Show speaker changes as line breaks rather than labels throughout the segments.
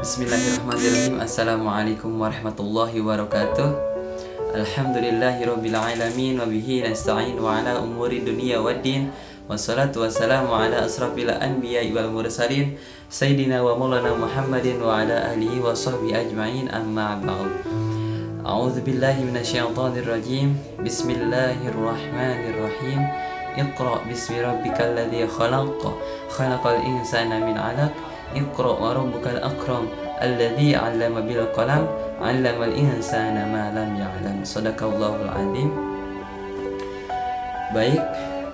Bismillahirrahmanirrahim. Assalamualaikum warahmatullahi wabarakatuh. Alhamdulillahirabbil alamin wa bihi nasta'in wa ala umuri dunya waddin. Wassalatu wassalamu ala asrafil anbiya'i wal mursalin sayyidina wa maulana Muhammadin wa ala alihi wa sahbihi ajma'in, amma ba'd. A'udzu billahi minasyaitonir rajim. Bismillahirrahmanirrahim. Iqra bismi rabbikal ladzi khalaq, khalaqal insana min 'alaq. Iqra wa rabbukal akram, alladzi 'allama bil qalam, 'allamal insana ma lam ya'lam. Shadaqallahul azim. Baik,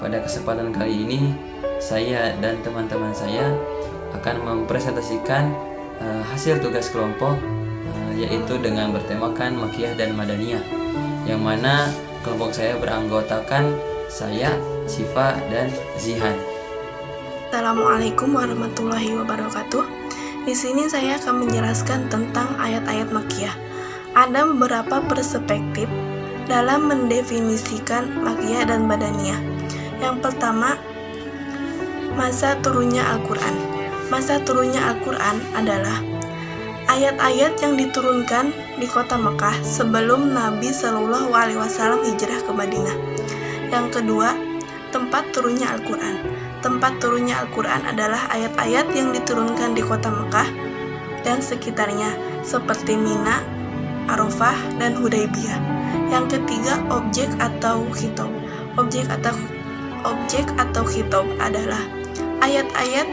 pada kesempatan kali ini saya dan teman-teman saya akan mempresentasikan hasil tugas kelompok, yaitu dengan bertemakan Makiyah dan Madaniyah, yang mana kelompok saya beranggotakan saya, Sifa, dan Zihan.
Assalamualaikum warahmatullahi wabarakatuh. Di sini saya akan menjelaskan tentang ayat-ayat Makiyah. Ada beberapa perspektif dalam mendefinisikan Makiyah dan Madaniyah. Yang pertama, masa turunnya Al-Quran. Masa turunnya Al-Quran adalah ayat-ayat yang diturunkan di kota Mekah sebelum Nabi Shallallahu Alaihi Wasallam hijrah ke Madinah. Yang kedua, tempat turunnya Al-Quran. Tempat turunnya Al-Quran adalah ayat-ayat yang diturunkan di kota Mekah dan sekitarnya, seperti Mina, Arafah, dan Hudaybiyah. Yang ketiga, objek atau khitab. Objek atau khitab adalah ayat-ayat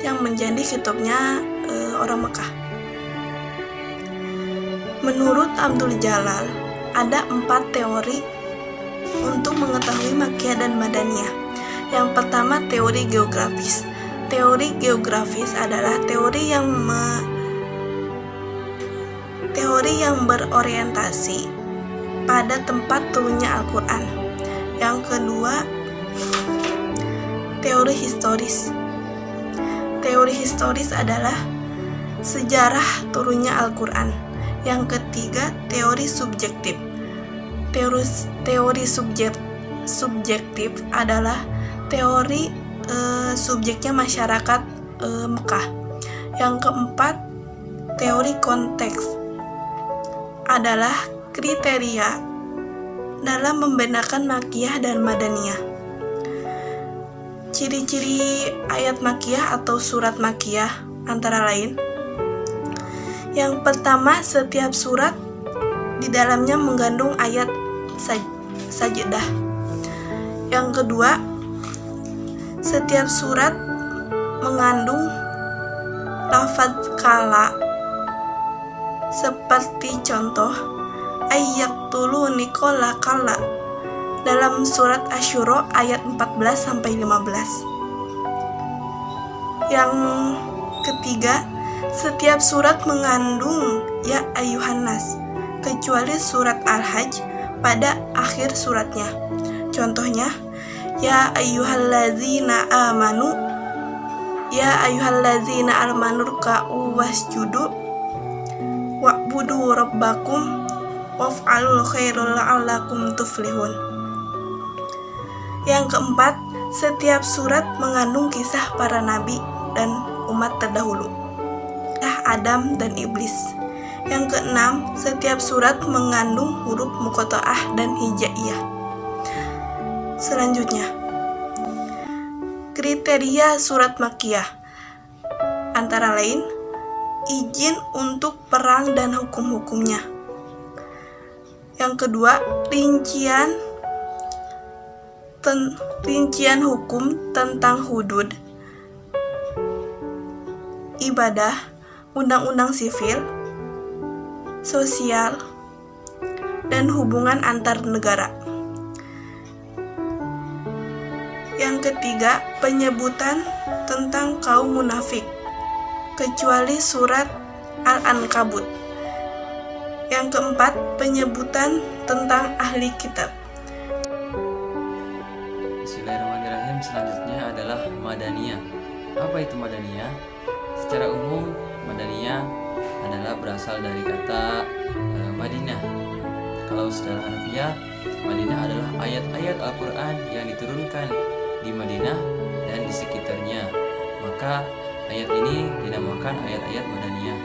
yang menjadi khitabnya orang Mekah. Menurut Abdul Jalal, ada 4 teori untuk mengetahui Makiyah dan Madaniyah. Yang pertama, teori geografis. Teori geografis adalah teori yang berorientasi pada tempat turunnya Al-Quran. Yang kedua, teori historis. Teori historis adalah sejarah turunnya Al-Quran. Yang ketiga, teori subjektif. Teori subjektif adalah teori subjeknya masyarakat Mekah. Yang keempat, teori konteks adalah kriteria dalam membedakan Makiyah dan Madaniyah. Ciri-ciri ayat Makiyah atau surat Makiyah antara lain: yang pertama, setiap surat di dalamnya mengandung ayat sajdah. Yang kedua, setiap surat mengandung lafaz kala, seperti contoh ayyaqtuluni qala kala dalam surat Asy-Syura ayat 14-15. Yang ketiga, setiap surat mengandung ya ayyuhan nas, kecuali surat Al-Hajj pada akhir suratnya. Contohnya, ya ayyuhallazina amanu, ya ayyuhallazina amanu ruk'u wasjudu wa'budu rabbakum waf'alul khairul la'allakum tuflihun. Yang keempat, setiap surat mengandung kisah para nabi dan umat terdahulu, Adam dan iblis. Yang keenam, setiap surat mengandung huruf muqatta'ah dan hijaiyah. Selanjutnya, kriteria surat Makiyah antara lain izin untuk perang dan hukum-hukumnya. Yang kedua, rincian hukum tentang hudud, ibadah, undang-undang sivil, sosial, dan hubungan antar negara. Yang ketiga, penyebutan tentang kaum munafik, kecuali surat Al-Ankabut. Yang keempat, penyebutan tentang ahli kitab.
Bismillahirrahmanirrahim. Selanjutnya adalah Madaniyah. Apa itu Madaniyah? Secara umum, Madaniyah adalah berasal dari kata Madinah. Kalau secara harfiah, Madinah adalah ayat-ayat Al-Quran yang diturunkan di Madinah dan di sekitarnya. Maka ayat-ayat ini dinamakan ayat-ayat Madaniyah.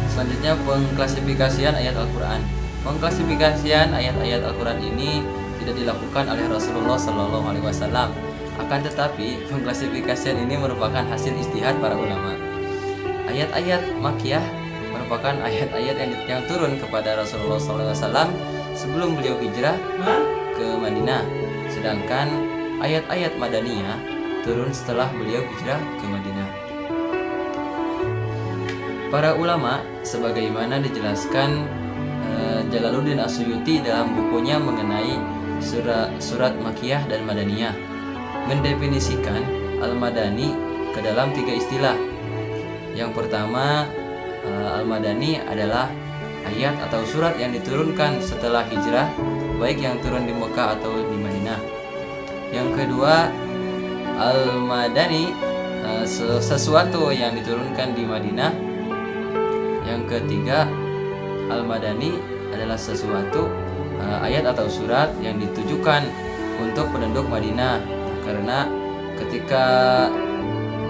Selanjutnya pengklasifikasian ayat Al-Quran. Pengklasifikasian ayat-ayat Al-Quran ini tidak dilakukan oleh Rasulullah Shallallahu Alaihi Wasallam. Akan tetapi pengklasifikasian ini merupakan hasil ijtihad para ulama. Ayat-ayat Makkiyah merupakan ayat-ayat yang turun kepada Rasulullah SAW sebelum beliau hijrah ke Madinah. Sedangkan ayat-ayat Madaniyah turun setelah beliau hijrah ke Madinah. Para ulama, sebagaimana dijelaskan Jalaluddin As-Suyuti dalam bukunya mengenai surat Makkiyah dan Madaniyah, mendefinisikan Al-Madani ke dalam 3 istilah. Yang pertama, Al-Madani adalah ayat atau surat yang diturunkan setelah hijrah, baik yang turun di Mekah atau di Madinah. Yang kedua, Al-Madani sesuatu yang diturunkan di Madinah. Yang ketiga, Al-Madani adalah sesuatu ayat atau surat yang ditujukan untuk penduduk Madinah, karena ketika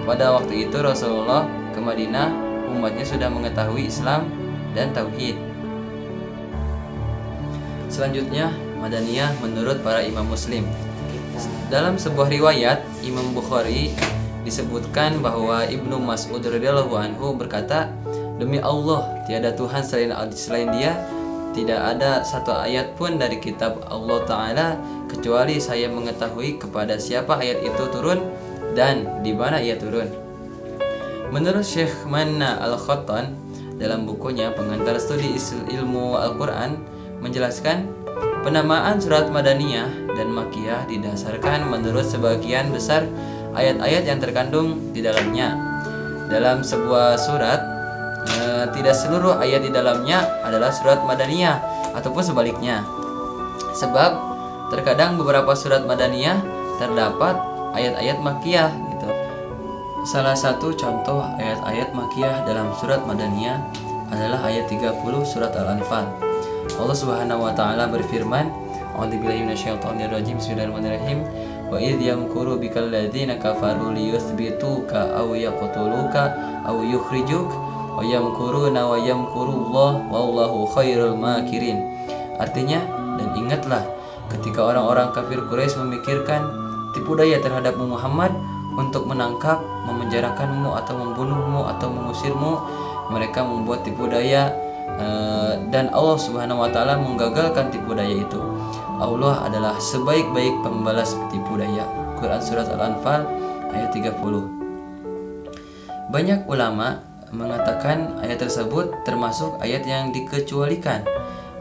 pada waktu itu Rasulullah ke Madinah, umatnya sudah mengetahui Islam dan Tauhid. Selanjutnya, Madaniyah menurut para imam Muslim. Dalam sebuah riwayat Imam Bukhari disebutkan bahwa Ibnu Mas'ud radhiyallahu anhu berkata, "Demi Allah, tiada Tuhan selain Dia, tidak ada satu ayat pun dari kitab Allah Ta'ala kecuali saya mengetahui kepada siapa ayat itu turun dan di mana ia turun." Menurut Syekh Manna Al-Khattan dalam bukunya Pengantar Studi Ilmu Al-Quran menjelaskan, penamaan surat Madaniyah dan Makkiyah didasarkan menurut sebagian besar ayat-ayat yang terkandung di dalamnya. Dalam sebuah surat, tidak seluruh ayat di dalamnya adalah surat Madaniyah ataupun sebaliknya. Sebab terkadang beberapa surat Madaniyah terdapat ayat-ayat Makkiyah gitu. Salah satu contoh ayat-ayat Makkiyah dalam surat Madaniyah adalah ayat 30 surat Al-Anfal. Allah Subhanahu wa taala berfirman, "A'udzubillahi minasyaitonirrajim. Bismillahirrahmanirrahim. Wa idh yamkuru bikal ladzina kafaru liyuthbituka aw yaqtuluka aw yukhrijuk wa yamkuruna wa yamkurullah wallahu khairul makirin." Artinya, dan ingatlah ketika orang-orang kafir Quraisy memikirkan tipu daya terhadapmu Muhammad untuk menangkap, memenjarakanmu atau membunuhmu atau mengusirmu, mereka membuat tipu daya dan Allah Subhanahu wa taala menggagalkan tipu daya itu. Allah adalah sebaik-baik pembalas tipu daya. Quran surat Al-Anfal ayat 30. Banyak ulama mengatakan ayat tersebut termasuk ayat yang dikecualikan.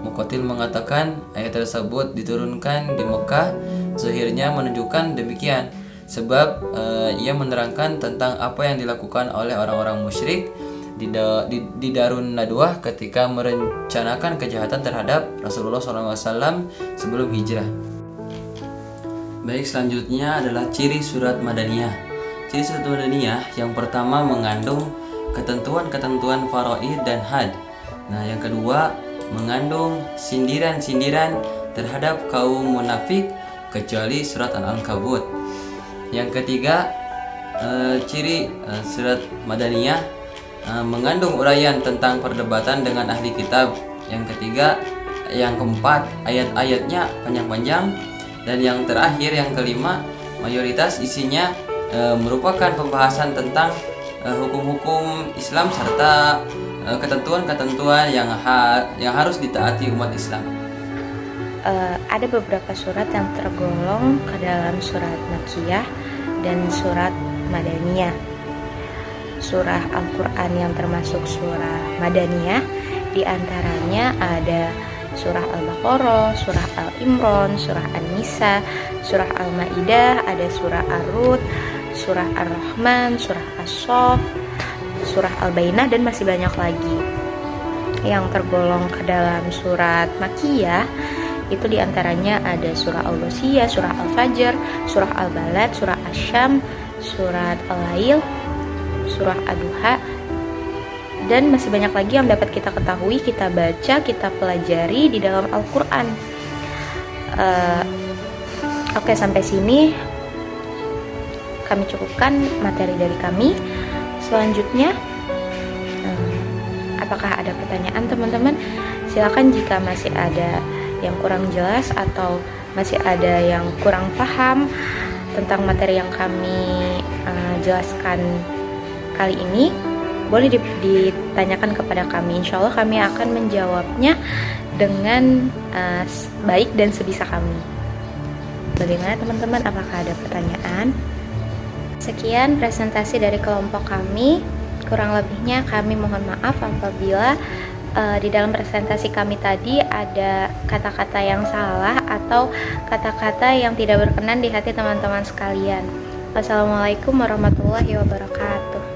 Muqatil mengatakan ayat tersebut diturunkan di Mekah, zahirnya menunjukkan demikian, sebab ia menerangkan tentang apa yang dilakukan oleh orang-orang musyrik di Darun Nadwah ketika merencanakan kejahatan terhadap Rasulullah SAW sebelum hijrah. Baik, selanjutnya adalah ciri surat Madaniyah. Ciri surat Madaniyah yang pertama mengandung ketentuan-ketentuan faraid dan had. Nah, yang kedua mengandung sindiran-sindiran terhadap kaum munafik kecuali surat Al-Ankabut. Yang ketiga, ciri surat Madaniyah mengandung uraian tentang perdebatan dengan ahli kitab. Yang ketiga, yang keempat, ayat-ayatnya panjang-panjang. Dan yang terakhir, yang kelima, mayoritas isinya merupakan pembahasan tentang hukum-hukum Islam serta ketentuan-ketentuan yang harus ditaati umat Islam.
Ada beberapa surat yang tergolong ke dalam surat Makkiyah dan surat Madaniyah. Surah Al-Quran yang termasuk surah Madaniyah diantaranya ada surah Al-Baqarah, surah Al-Imran, surah An-Nisa, surah Al-Ma'idah, ada surah Ar-Rud, surah Ar-Rahman, surah As-Saff, surah Al-Bainah, dan masih banyak lagi. Yang tergolong ke dalam surat Makkiyah itu diantaranya ada surah Al-Ghashiyah, surah Al-Fajr, surah Al-Balad, surah Asy-Syam, surat Al-Lail, surah Ad-Duha, dan masih banyak lagi yang dapat kita ketahui, kita baca, kita pelajari di dalam Al-Quran. Oke, sampai sini kami cukupkan materi dari kami. Selanjutnya, apakah ada pertanyaan teman-teman? Silakan jika masih ada yang kurang jelas atau masih ada yang kurang paham tentang materi yang kami jelaskan kali ini, boleh ditanyakan kepada kami. Insya Allah kami akan menjawabnya dengan baik dan sebisa kami. Bagaimana teman-teman? Apakah ada pertanyaan? Sekian presentasi dari kelompok kami. Kurang lebihnya kami mohon maaf apabila di dalam presentasi kami tadi ada kata-kata yang salah atau kata-kata yang tidak berkenan di hati teman-teman sekalian. Wassalamualaikum warahmatullahi wabarakatuh.